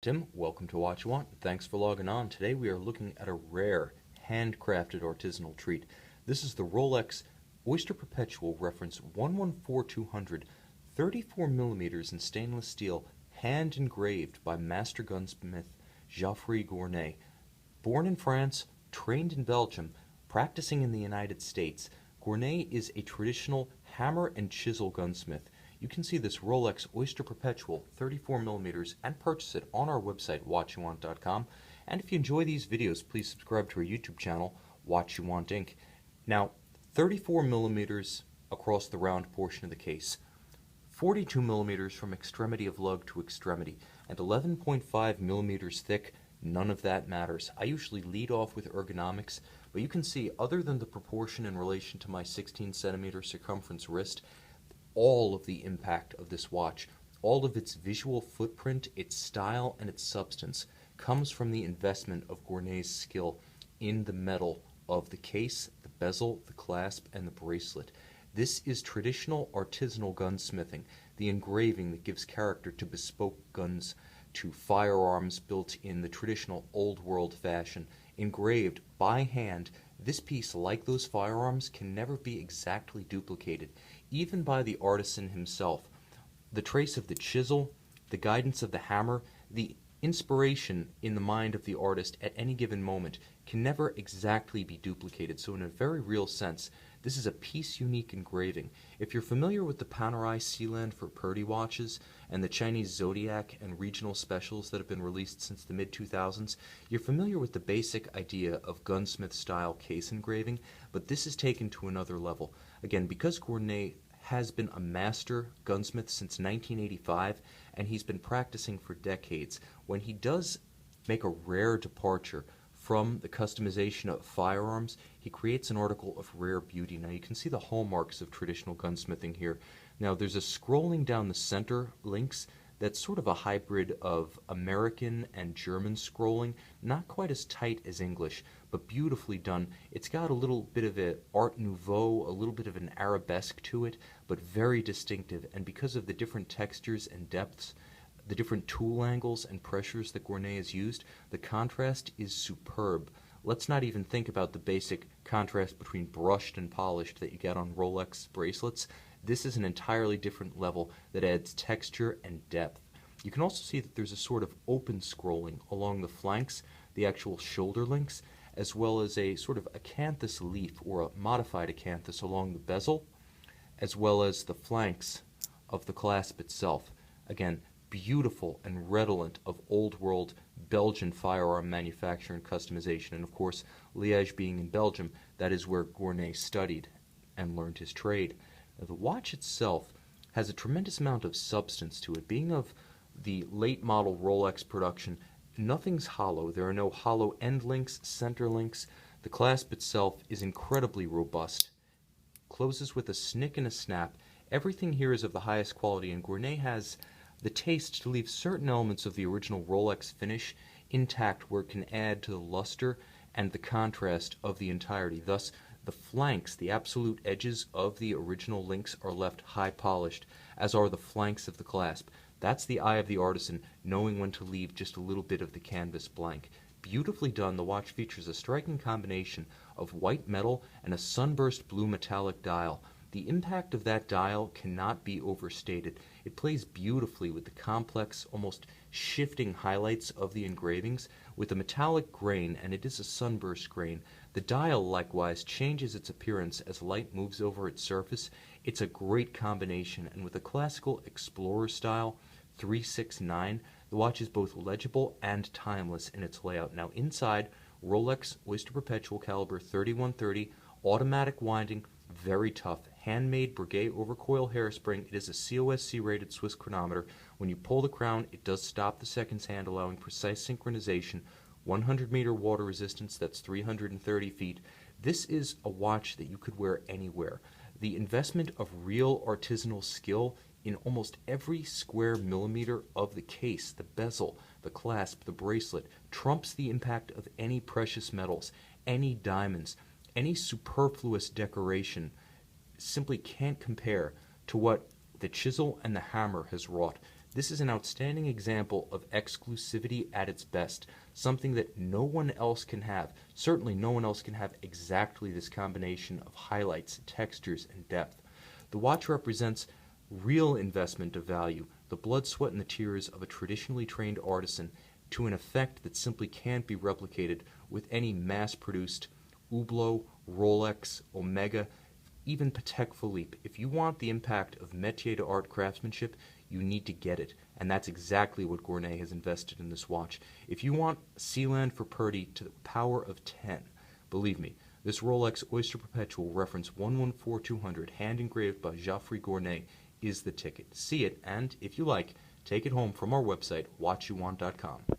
Tim, welcome to Watch You Want. Thanks for logging on. Today we are looking at a rare, handcrafted artisanal treat. This is the Rolex Oyster Perpetual reference 114200, 34 millimeters in stainless steel, hand engraved by Master Gunsmith Geoffroy Gournet. Born in France, trained in Belgium, practicing in the United States, Gournet is a traditional hammer and chisel gunsmith. You can see this Rolex Oyster Perpetual 34 millimeters and purchase it on our website, watchyouwant.com. And if you enjoy these videos, please subscribe to our YouTube channel, Watch You Want Inc. Now, 34 millimeters across the round portion of the case, 42 millimeters from extremity of lug to extremity, and 11.5 millimeters thick. None of that matters. I usually lead off with ergonomics, but you can see, other than the proportion in relation to my 16 centimeter circumference wrist, all of the impact of this watch, all of its visual footprint, its style, and its substance comes from the investment of Gournet's skill in the metal of the case, the bezel, the clasp, and the bracelet. This is traditional artisanal gunsmithing, the engraving that gives character to bespoke guns, to firearms built in the traditional old world fashion, engraved by hand. This piece, like those firearms, can never be exactly duplicated, even by the artisan himself. The trace of the chisel, the guidance of the hammer, the inspiration in the mind of the artist at any given moment can never exactly be duplicated. So in a very real sense, this is a piece-unique engraving. If you're familiar with the Panerai Sealand for Purdy watches and the Chinese Zodiac and regional specials that have been released since the mid-2000s, you're familiar with the basic idea of gunsmith-style case engraving, but this is taken to another level. Again, because Gournet has been a master gunsmith since 1985, and he's been practicing for decades, when he does make a rare departure from the customization of firearms, he creates an article of rare beauty. Now you can see the hallmarks of traditional gunsmithing here. Now there's a scrolling down the center links that's sort of a hybrid of American and German scrolling, not quite as tight as English, but beautifully done. It's got a little bit of an Art Nouveau, a little bit of an arabesque to it, but very distinctive. And because of the different textures and depths, the different tool angles and pressures that Gournet has used, the contrast is superb. Let's not even think about the basic contrast between brushed and polished that you get on Rolex bracelets. This is an entirely different level that adds texture and depth. You can also see that there's a sort of open scrolling along the flanks, the actual shoulder links, as well as a sort of acanthus leaf or a modified acanthus along the bezel, as well as the flanks of the clasp itself. Again, beautiful and redolent of old world Belgian firearm manufacture and customization. And of course, Liege being in Belgium, that is where Gournet studied and learned his trade. Now, the watch itself has a tremendous amount of substance to it. Being of the late model Rolex production, nothing's hollow. There are no hollow end links, center links. The clasp itself is incredibly robust. Closes with a snick and a snap. Everything here is of the highest quality, and Gournet has the taste to leave certain elements of the original Rolex finish intact where it can add to the luster and the contrast of the entirety. Thus, the flanks, the absolute edges of the original links, are left high polished, as are the flanks of the clasp. That's the eye of the artisan, knowing when to leave just a little bit of the canvas blank. Beautifully done, the watch features a striking combination of white metal and a sunburst blue metallic dial. The impact of that dial cannot be overstated. It plays beautifully with the complex, almost shifting highlights of the engravings. With a metallic grain, and it is a sunburst grain, the dial likewise changes its appearance as light moves over its surface. It's a great combination, and with a classical explorer style 369, the watch is both legible and timeless in its layout. Now inside, Rolex Oyster Perpetual caliber 3130, automatic winding, very tough, handmade Breguet overcoil hairspring. It is a COSC rated Swiss chronometer. When you pull the crown, it does stop the seconds hand, allowing precise synchronization. 100-meter water resistance, that's 330 feet. This is a watch that you could wear anywhere. The investment of real artisanal skill in almost every square millimeter of the case, the bezel, the clasp, the bracelet, trumps the impact of any precious metals, any diamonds, any superfluous decoration. Simply can't compare to what the chisel and the hammer has wrought. This is an outstanding example of exclusivity at its best, something that no one else can have. Certainly no one else can have exactly this combination of highlights, textures, and depth. The watch represents real investment of value, the blood, sweat, and the tears of a traditionally trained artisan, to an effect that simply can't be replicated with any mass-produced Hublot, Rolex, Omega, even Patek Philippe. If you want the impact of métier d'art craftsmanship, you need to get it, and that's exactly what Gournet has invested in this watch. If you want Sealand for Purdy to the power of 10, believe me, this Rolex Oyster Perpetual reference 114200, hand engraved by Geoffroy Gournet, is the ticket. See it, and if you like, take it home from our website, watchyouwant.com.